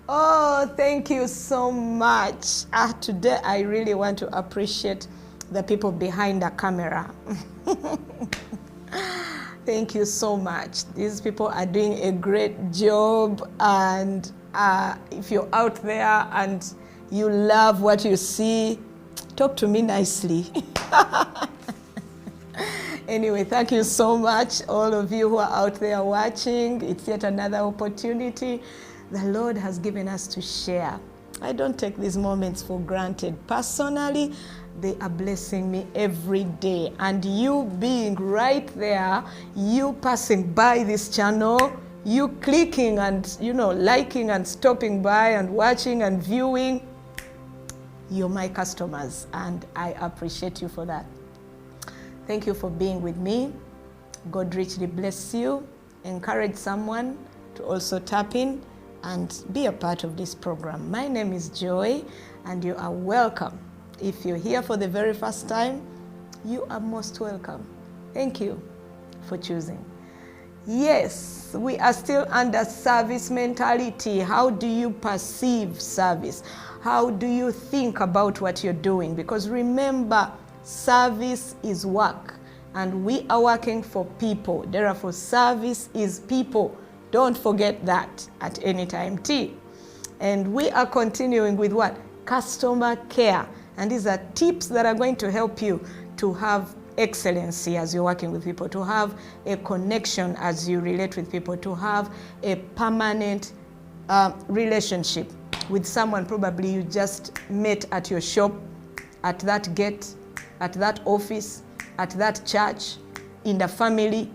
Oh, thank you so much. Today I really want to appreciate the people behind the camera. Thank you so much. These people are doing a great job, and if you're out there and you love what you see, talk to me nicely. Anyway, thank you so much, all of you who are out there watching. It's yet another opportunity the Lord has given us to share. I don't take these moments for granted. Personally, they are blessing me every day. And you being right there, you passing by this channel, you clicking and, liking and stopping by and watching and viewing, you're my customers, and I appreciate you for that. Thank you for being with me. God richly bless you. Encourage someone to also tap in and be a part of this program. My name is Joy, and you are welcome. If you're here for the very first time, you are most welcome. Thank you for choosing. Yes, we are still under service mentality. How do you perceive service? How do you think about what you're doing? Because remember, service is work, and we are working for people. Therefore, service is people. Don't forget that at any time T. And we are continuing with what? Customer care. And these are tips that are going to help you to have excellency as you're working with people, to have a connection as you relate with people, to have a permanent relationship with someone probably you just met at your shop, at that gate, at that office, at that church, in the family.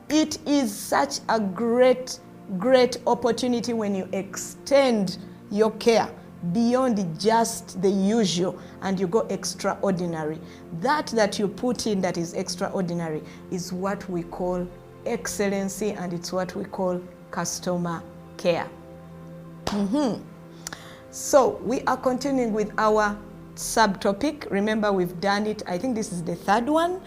It is such a great opportunity when you extend your care beyond just the usual and you go extraordinary. That you put in that is extraordinary is what we call excellency, and it's what we call customer care. So we are continuing with our subtopic. Remember, we've done it, I think this is the third one.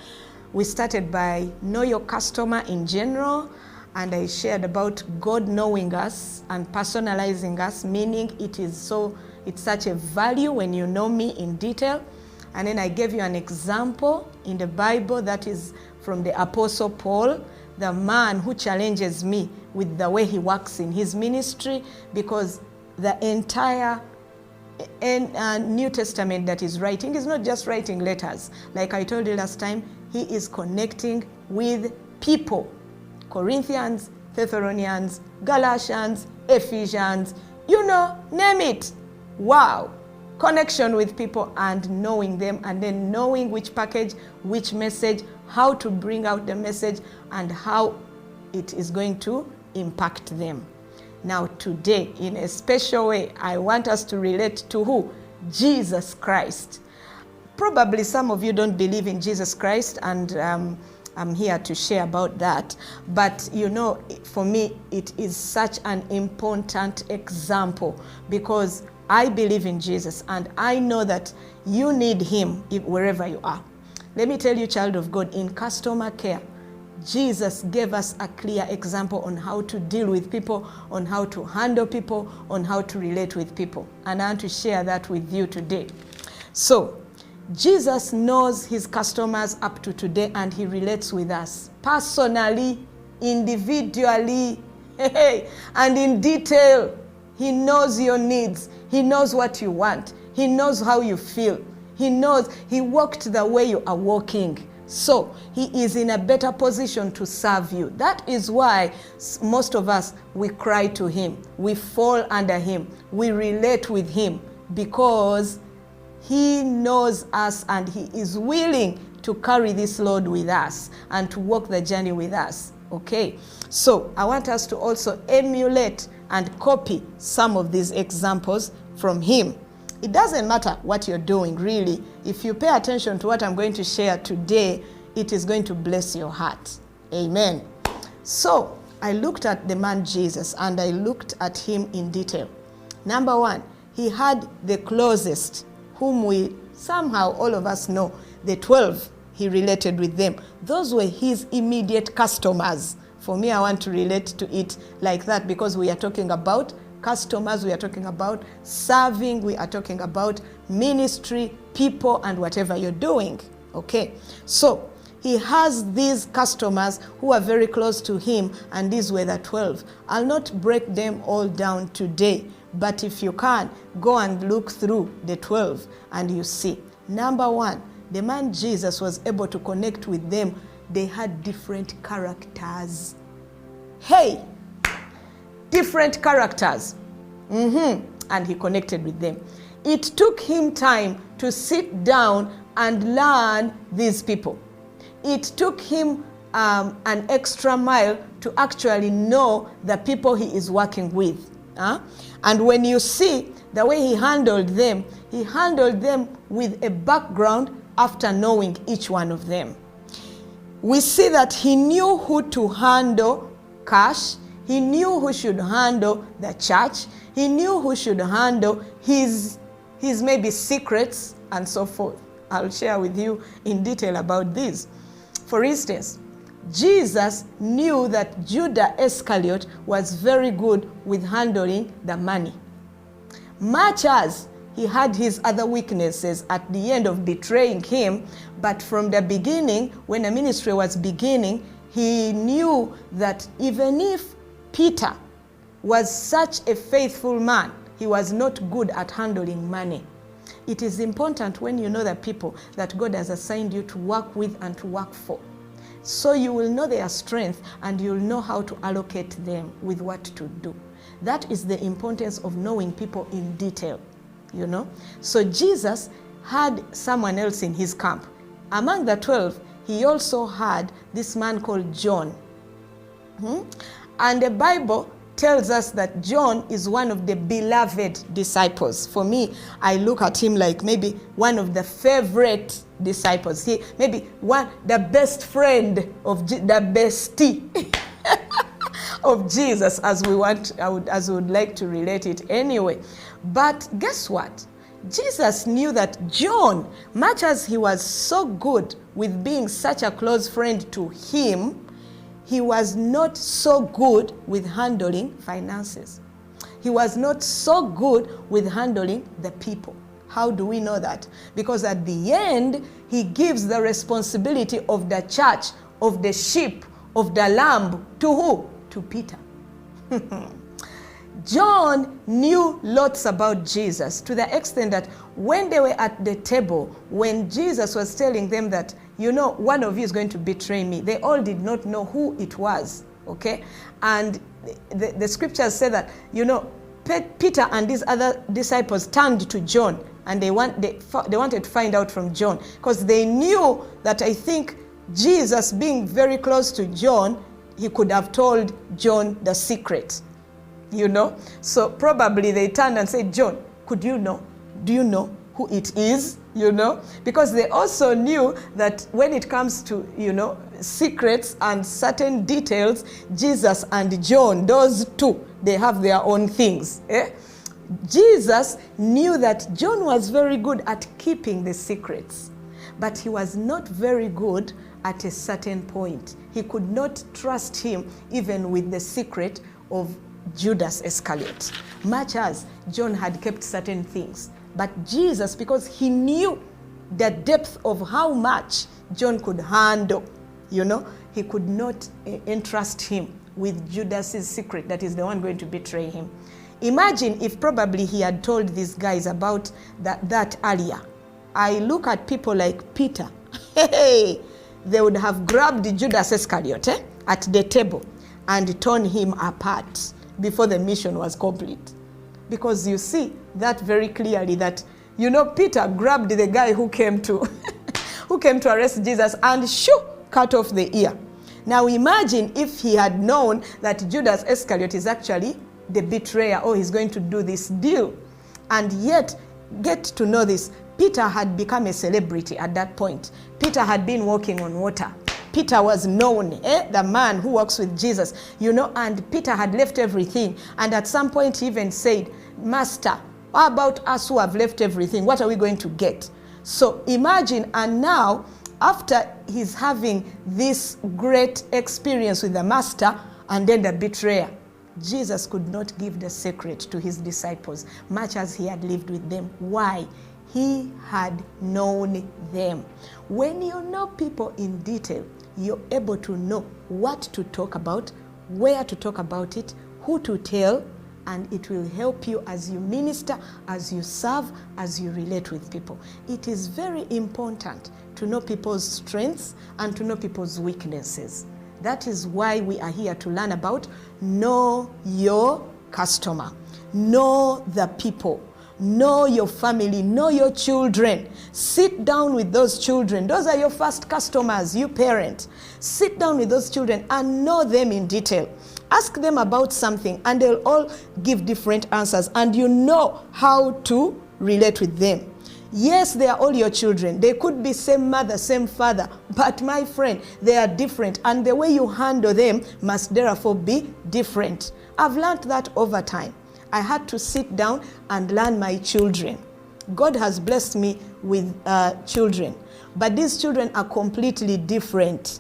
We started by know your customer in general, and I shared about God knowing us and personalizing us, meaning it's such a value when you know me in detail. And then I gave you an example in the Bible that is from the Apostle Paul, the man who challenges me with the way he works in his ministry, because the entire New Testament that he's writing is not just writing letters. Like I told you last time, he is connecting with people. Corinthians, Thessalonians, Galatians, Ephesians, name it. Wow. Connection with people and knowing them, and then knowing which package, which message, how to bring out the message, and how it is going to impact them. Now today, in a special way, I want us to relate to who? Jesus Christ. Probably some of you don't believe in Jesus Christ, and I'm here to share about that. But for me, it is such an important example, because I believe in Jesus, and I know that you need him wherever you are. Let me tell you, child of God, in customer care, Jesus gave us a clear example on how to deal with people, on how to handle people, on how to relate with people. And I want to share that with you today. So, Jesus knows his customers up to today, and he relates with us personally, individually, and in detail. He knows your needs. He knows what you want. He knows how you feel. He knows. He walked the way you are walking. So he is in a better position to serve you. That is why most of us, we cry to him. We fall under him. We relate with him, because he knows us and he is willing to carry this load with us and to walk the journey with us. Okay, so I want us to also emulate and copy some of these examples from him. It doesn't matter what you're doing, really. If you pay attention to what I'm going to share today, it is going to bless your heart. Amen. So I looked at the man Jesus, and I looked at him in detail. Number one, he had the closest, whom we somehow all of us know, the 12, he related with them. Those were his immediate customers For me, I want to relate to it like that because we are talking about customers, we are talking about serving, we are talking about ministry, people, and whatever you're doing. Okay, so he has these customers who are very close to him, and these were the 12. I'll not break them all down today, but if you can, go and look through the 12 and you see. Number one, the man Jesus was able to connect with them. They had different characters. Hey, different characters. And he connected with them. It took him time to sit down and learn these people. It took him an extra mile to actually know the people he is working with. And when you see the way he handled them with a background after knowing each one of them. We see that he knew who to handle cash. He knew who should handle the church. He knew who should handle his maybe secrets and so forth. I'll share with you in detail about this. For instance, Jesus knew that Judas Iscariot was very good with handling the money. Much as he had his other weaknesses at the end of betraying him, but from the beginning, when the ministry was beginning, he knew that even if Peter was such a faithful man, he was not good at handling money. It is important when you know the people that God has assigned you to work with and to work for. So you will know their strength and you'll know how to allocate them with what to do. That is the importance of knowing people in detail, you know. So Jesus had someone else in his camp. Among the 12, he also had this man called John. And the Bible tells us that John is one of the beloved disciples. For me, I look at him like maybe one of the favorite disciples. He maybe the best friend of the bestie of Jesus, as we would like to relate it anyway. But guess what? Jesus knew that John, much as he was so good with being such a close friend to him, he was not so good with handling finances. He was not so good with handling the people. How do we know that? Because at the end, he gives the responsibility of the church, of the sheep, of the lamb, to who? To Peter. John knew lots about Jesus to the extent that when they were at the table, when Jesus was telling them that, you know, one of you is going to betray me, they all did not know who it was, okay? And the scriptures say that, you know, Peter and these other disciples turned to John and they wanted to find out from John, because they knew that, I think, Jesus being very close to John, he could have told John the secret, you know. So probably they turned and said, John, do you know who it is, you know? Because they also knew that when it comes to, you know, secrets and certain details, Jesus and John, those two, they have their own things. Jesus knew that John was very good at keeping the secrets, but he was not very good at a certain point. He could not trust him even with the secret of Judas Iscariot, much as John had kept certain things. But Jesus, because he knew the depth of how much John could handle, you know, he could not entrust him with Judas's secret, that is the one going to betray him. Imagine if probably he had told these guys about that earlier. I look at people like Peter. Hey, they would have grabbed Judas Iscariot at the table and torn him apart before the mission was complete. Because you see that very clearly that, you know, Peter grabbed the guy who came to arrest Jesus and cut off the ear. Now imagine if he had known that Judas Iscariot is actually the betrayer, or he's going to do this deal. And yet, get to know this, Peter had become a celebrity at that point. Peter had been walking on water. Peter was known, the man who walks with Jesus, you know, and Peter had left everything. And at some point he even said, Master, how about us who have left everything? What are we going to get? So imagine, and now after he's having this great experience with the master and then the betrayer, Jesus could not give the secret to his disciples, much as he had lived with them. Why? He had known them. When you know people in detail, you're able to know what to talk about, where to talk about it, who to tell, and it will help you as you minister, as you serve, as you relate with people. It is very important to know people's strengths and to know people's weaknesses. That is why we are here to learn about know your customer, know the people, know your family, know your children. Sit down with those children. Those are your first customers, you parent. Sit down with those children and know them in detail. Ask them about something and they'll all give different answers, and you know how to relate with them. Yes, they are all your children. They could be same mother, same father, but my friend, they are different, and the way you handle them must therefore be different. I've learned that over time. I had to sit down and learn my children. God has blessed me with children, but these children are completely different.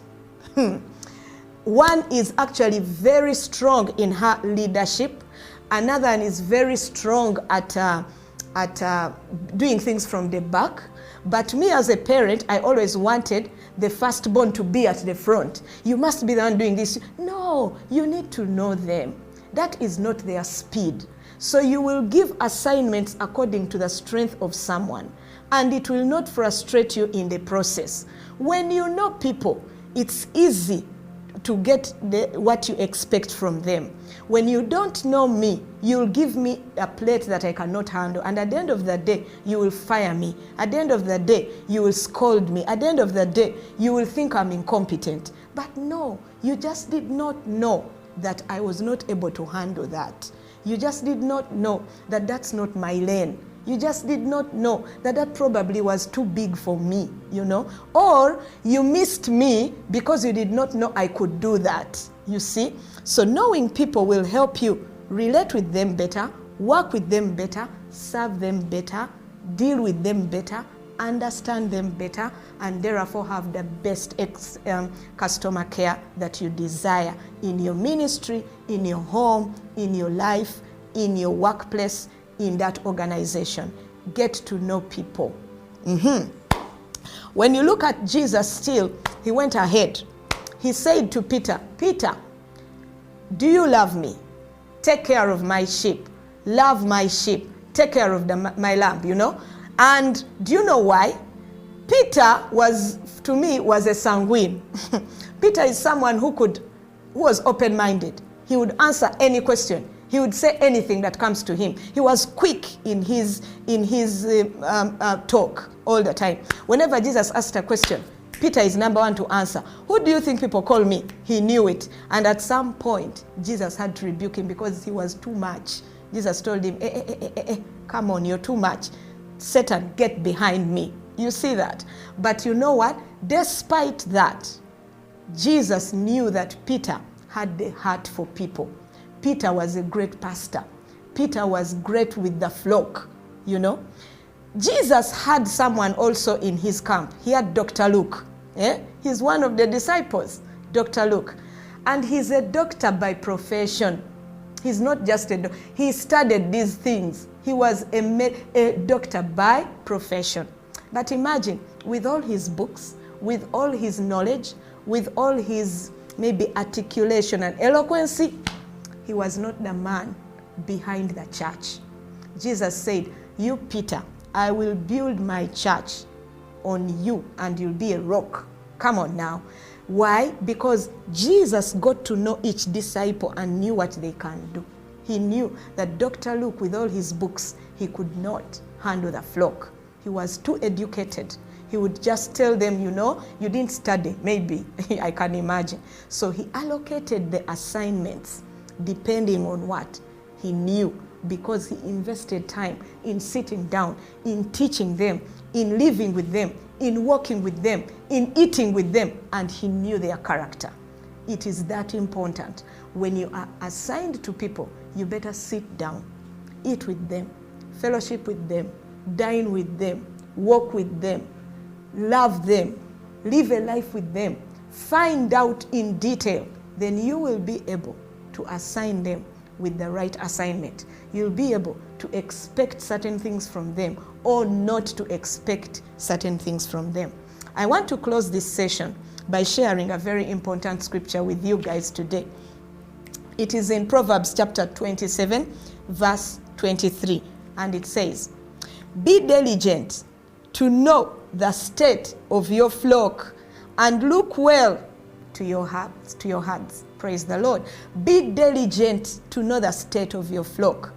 One is actually very strong in her leadership. Another one is very strong at doing things from the back. But me as a parent, I always wanted the firstborn to be at the front. You must be the one doing this. No, you need to know them. That is not their speed. So you will give assignments according to the strength of someone, and it will not frustrate you in the process. When you know people, it's easy to get what you expect from them. When you don't know me, you'll give me a plate that I cannot handle, and at the end of the day, you will fire me. At the end of the day, you will scold me. At the end of the day, you will think I'm incompetent. But no, you just did not know that I was not able to handle that. You just did not know that that's not my lane. You just did not know that that probably was too big for me, you know. Or you missed me because you did not know I could do that, you see. So knowing people will help you relate with them better, work with them better, serve them better, deal with them better, understand them better, and therefore have the best customer care that you desire in your ministry, in your home, in your life, in your workplace, in that organization. Get to know people. When you look at Jesus still, he went ahead. He said to Peter, Peter, do you love me? Take care of my sheep. Love my sheep. Take care of my lamb, you know. And do you know why? Peter was, to me, was a sanguine. Peter is someone who was open-minded. He would answer any question. He would say anything that comes to him. He was quick in his talk all the time. Whenever Jesus asked a question, Peter is number one to answer. Who do you think people call me? He knew it. And at some point, Jesus had to rebuke him because he was too much. Jesus told him, come on, you're too much. Satan, get behind me. You see that? But you know what? Despite that, Jesus knew that Peter had the heart for people. Peter was a great pastor. Peter was great with the flock, you know. Jesus had someone also in his camp. He had Dr. Luke. He's one of the disciples, Dr. Luke. And he's a doctor by profession. He's not just a doctor. He studied these things. He was a doctor by profession. But imagine, with all his books, with all his knowledge, with all his maybe articulation and eloquency, he was not the man behind the church. Jesus said, you, Peter, I will build my church on you and you'll be a rock. Come on now. Why? Because Jesus got to know each disciple and knew what they can do. He knew that Dr. Luke, with all his books, he could not handle the flock. He was too educated. He would just tell them, you know, you didn't study, maybe, I can imagine. So he allocated the assignments depending on what he knew, because he invested time in sitting down, in teaching them, in living with them, in working with them, in eating with them, and he knew their character. It is that important. When you are assigned to people, you better sit down, eat with them, fellowship with them, dine with them, walk with them, love them, live a life with them, find out in detail, then you will be able to assign them with the right assignment. You'll be able to expect certain things from them or not to expect certain things from them. I want to close this session by sharing a very important scripture with you guys today. It is in Proverbs chapter 27, verse 23, and it says, "Be diligent to know the state of your flock, and look well to your herds." Praise the Lord. Be diligent to know the state of your flock.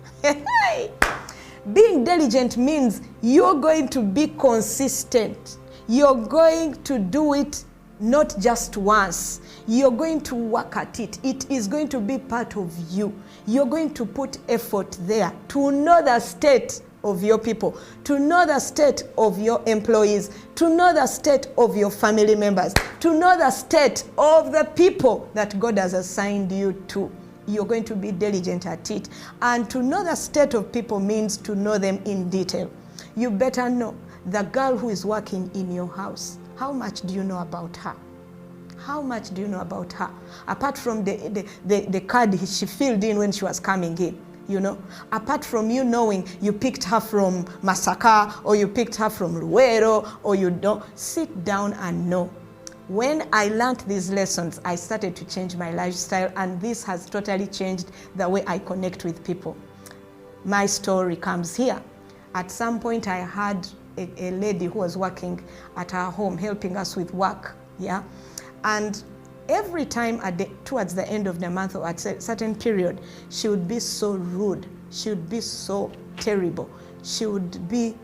Being diligent means you're going to be consistent. You're going to do it not just once. You're going to work at it. It is going to be part of you. You're going to put effort there to know the state of your people, to know the state of your employees, to know the state of your family members, to know the state of the people that God has assigned you to. You're going to be diligent at it. And to know the state of people means to know them in detail. You better know the girl who is working in your house. How much do you know about her? How much do you know about her? Apart from the card she filled in when she was coming in. You know, apart from you knowing you picked her from Masaka or you picked her from Luero, or you don't, sit down and know. When I learned these lessons, I started to change my lifestyle, and this has totally changed the way I connect with people. My story comes here. At some point, I had a lady who was working at her home, helping us with work, yeah? And every time towards the end of the month or at a certain period, she would be so rude. She would be so terrible. She would be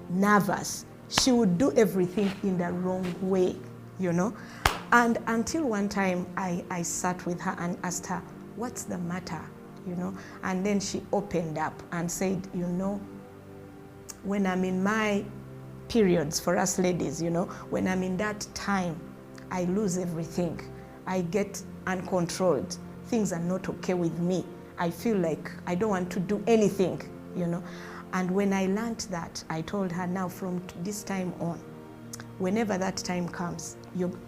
nervous. She would do everything in the wrong way, you know. And until one time I sat with her and asked her, "What's the matter?" You know. And then she opened up and said, "You know, when I'm in my periods, for us ladies, you know, when I'm in that time, I lose everything. I get uncontrolled. Things are not okay with me. I feel like I don't want to do anything, you know." And when I learned that, I told her, now from this time on, whenever that time comes,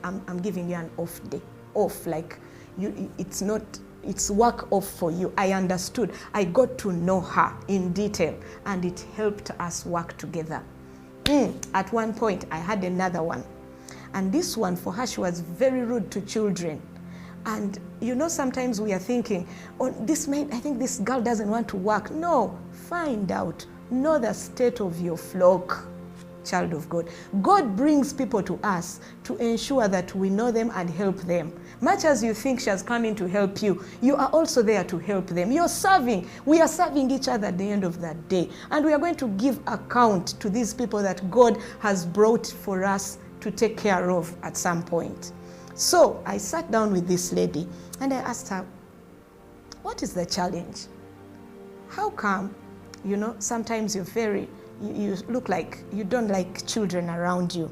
I'm giving you an off day. Off, like it's work off for you. I understood. I got to know her in detail, and it helped us work together. At one point, I had another one. And this one, for her, she was very rude to children. And you know, sometimes we are thinking, "Oh, I think this girl doesn't want to work." No, find out. Know the state of your flock, child of God. God brings people to us to ensure that we know them and help them. Much as you think she has come in to help you, you are also there to help them. You're serving. We are serving each other at the end of that day. And we are going to give account to these people that God has brought for us to take care of at some point. So I sat down with this lady and I asked her, "What is the challenge? How come, you know, sometimes you look like you don't like children around you?"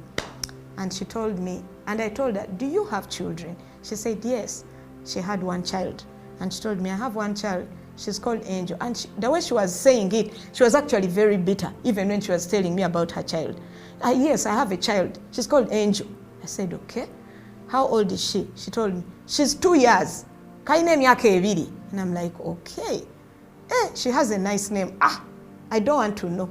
And she told me, and I told her, "Do you have children?" She said yes. She had one child. And she told me, "I have one child. She's called Angel." And the way she was saying it, she was actually very bitter, even when she was telling me about her child. "Yes, I have a child. She's called Angel." I said, "Okay. How old is she?" She told me, "She's 2 years. Kaine myaka ebiri." And I'm like, "Okay. She has a nice name. I don't want to know.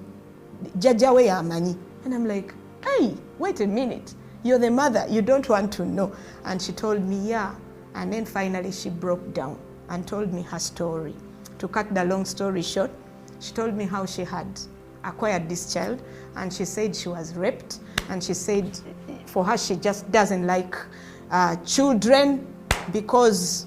Jajawe Yamani." And I'm like, "Hey, wait a minute. You're the mother. You don't want to know." And she told me, "Yeah." And then finally she broke down and told me her story. To cut the long story short, she told me how she had acquired this child, and she said she was raped, and she said for her she just doesn't like children because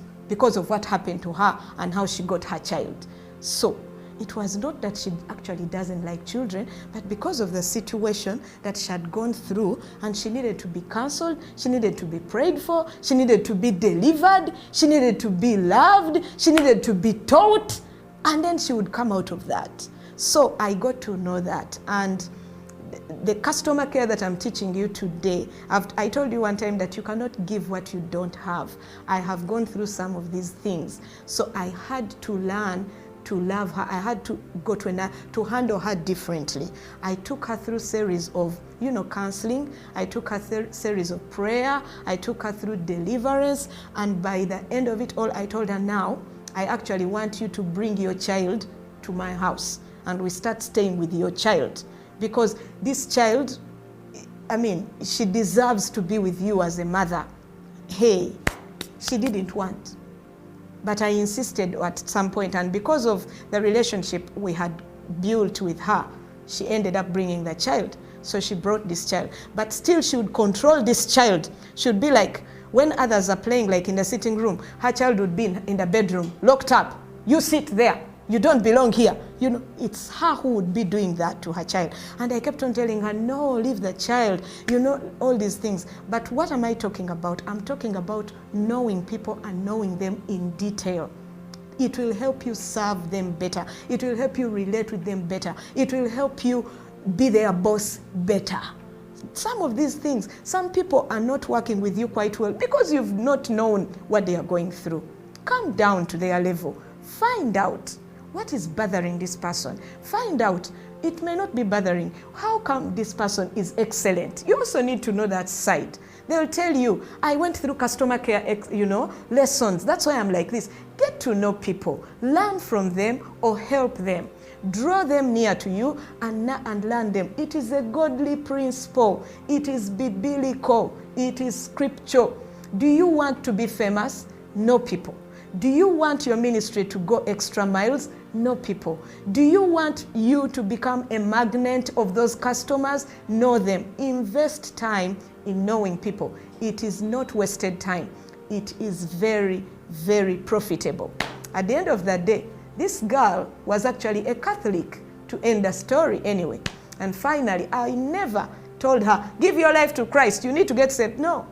of what happened to her and how she got her child. So it was not that she actually doesn't like children, but because of the situation that she had gone through, and she needed to be counseled, she needed to be prayed for, she needed to be delivered, she needed to be loved, she needed to be taught, and then she would come out of that. So I got to know that. And the customer care that I'm teaching you today, I told you one time that you cannot give what you don't have. I have gone through some of these things. So I had to learn to love her. I had to go to handle her differently. I took her through series of, counseling. I took her series of prayer. I took her through deliverance. And by the end of it all, I told her, now, I actually want you to bring your child to my house. And we start staying with your child. Because this child, she deserves to be with you as a mother. Hey, she didn't want. But I insisted at some point, and because of the relationship we had built with her, she ended up bringing the child. So she brought this child. But still she would control this child. She would be like, when others are playing, like in the sitting room, her child would be in the bedroom, locked up. You sit there. You don't belong here. It's her who would be doing that to her child. And I kept on telling her, no, leave the child. All these things. But what am I talking about? I'm talking about knowing people and knowing them in detail. It will help you serve them better. It will help you relate with them better. It will help you be their boss better. Some of these things, some people are not working with you quite well because you've not known what they are going through. Come down to their level. Find out. What is bothering this person? Find out. It may not be bothering. How come this person is excellent? You also need to know that side. They'll tell you, I went through customer care, lessons. That's why I'm like this. Get to know people. Learn from them or help them. Draw them near to you and learn them. It is a godly principle. It is biblical. It is scripture. Do you want to be famous? Know people. Do you want your ministry to go extra miles? Know people. Do you want you to become a magnet of those customers? Know them. Invest time in knowing people. It is not wasted time. It is very, very profitable. At the end of the day, this girl was actually a Catholic, to end the story anyway. And finally, I never told her, give your life to Christ. You need to get saved. No.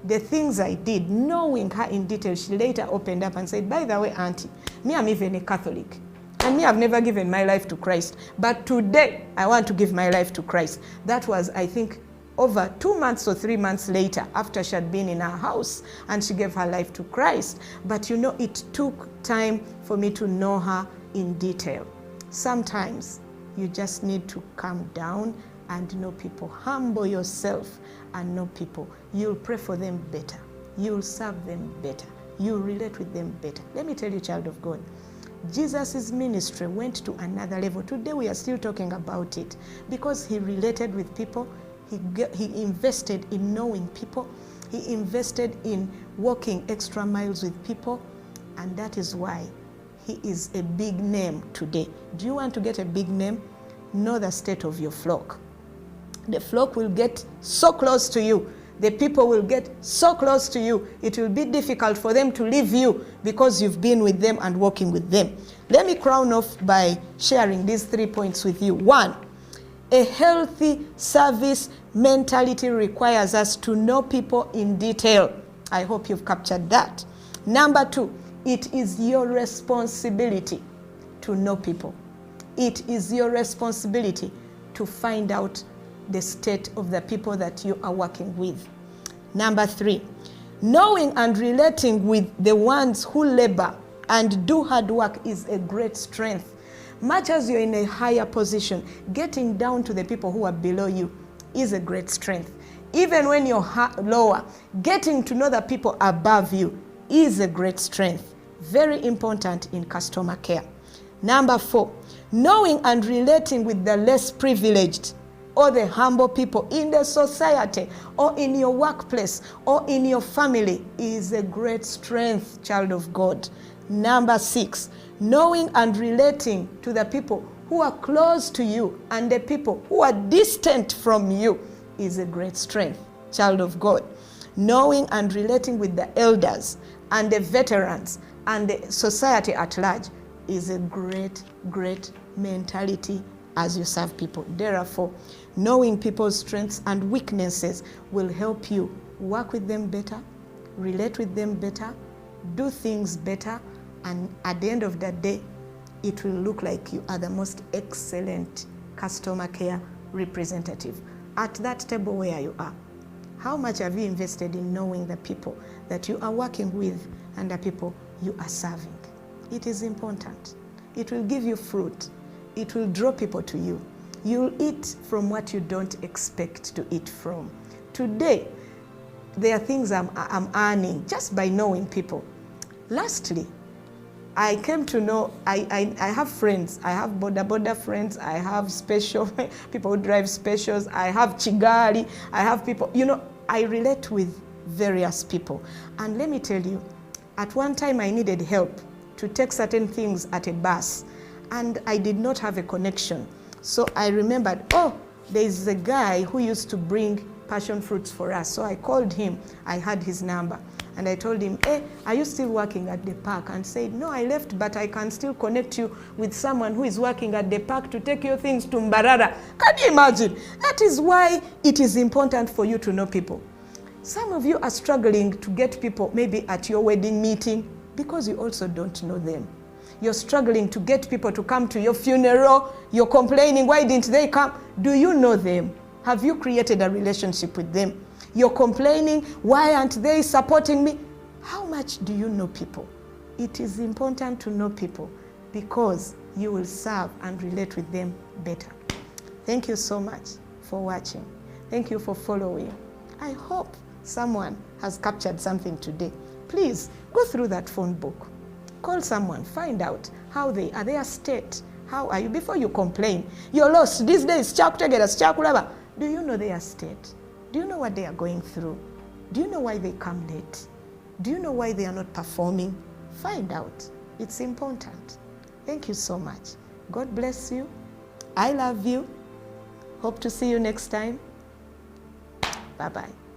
The things I did, knowing her in detail, she later opened up and said, by the way, Auntie, me, I'm even a Catholic. And me, I've never given my life to Christ. But today, I want to give my life to Christ. That was, I think, over 2 months or 3 months later, after she had been in our house, and she gave her life to Christ. But it took time for me to know her in detail. Sometimes, you just need to calm down and know people. Humble yourself and know people. You'll pray for them better. You'll serve them better. You'll relate with them better. Let me tell you, child of God, Jesus' ministry went to another level. Today we are still talking about it because he related with people. He invested in knowing people. He invested in walking extra miles with people. And that is why he is a big name today. Do you want to get a big name? Know the state of your flock. The flock will get so close to you. The people will get so close to you. It will be difficult for them to leave you because you've been with them and walking with them. Let me crown off by sharing these 3 points with you. 1, a healthy service mentality requires us to know people in detail. I hope you've captured that. Number 2, it is your responsibility to know people. It is your responsibility to find out the state of the people that you are working with. Number 3, knowing and relating with the ones who labor and do hard work is a great strength. Much as you're in a higher position, getting down to the people who are below you is a great strength. Even when you're lower, getting to know the people above you is a great strength. Very important in customer care. Number 4, knowing and relating with the less privileged or the humble people in the society or in your workplace or in your family is a great strength, child of God. Number 6, knowing and relating to the people who are close to you and the people who are distant from you is a great strength, child of God. Knowing and relating with the elders and the veterans and the society at large is a great, great mentality as you serve people. Therefore, knowing people's strengths and weaknesses will help you work with them better, relate with them better, do things better, and at the end of the day, it will look like you are the most excellent customer care representative at that table where you are. How much have you invested in knowing the people that you are working with and the people you are serving? It is important. It will give you fruit. It will draw people to you. You'll eat from what you don't expect to eat from. Today, there are things I'm earning just by knowing people. Lastly, I came to know, I have friends. I have boda friends. I have special people who drive specials. I have chigali. I have people, you know, I relate with various people. And let me tell you, at one time I needed help to take certain things at a bus, and I did not have a connection. So I remembered, oh, there's a guy who used to bring passion fruits for us. So I called him. I had his number. And I told him, hey, are you still working at the park? And said, no, I left, but I can still connect you with someone who is working at the park to take your things to Mbarara. Can you imagine? That is why it is important for you to know people. Some of you are struggling to get people maybe at your wedding meeting because you also don't know them. You're struggling to get people to come to your funeral. You're complaining, why didn't they come? Do you know them? Have you created a relationship with them? You're complaining, why aren't they supporting me? How much do you know people? It is important to know people because you will serve and relate with them better. Thank you so much for watching. Thank you for following. I hope someone has captured something today. Please go through that phone book. Call someone, find out how they are, their state. How are you? Before you complain, you're lost. These days, do you know their state? Do you know what they are going through? Do you know why they come late? Do you know why they are not performing? Find out. It's important. Thank you so much. God bless you. I love you. Hope to see you next time. Bye-bye.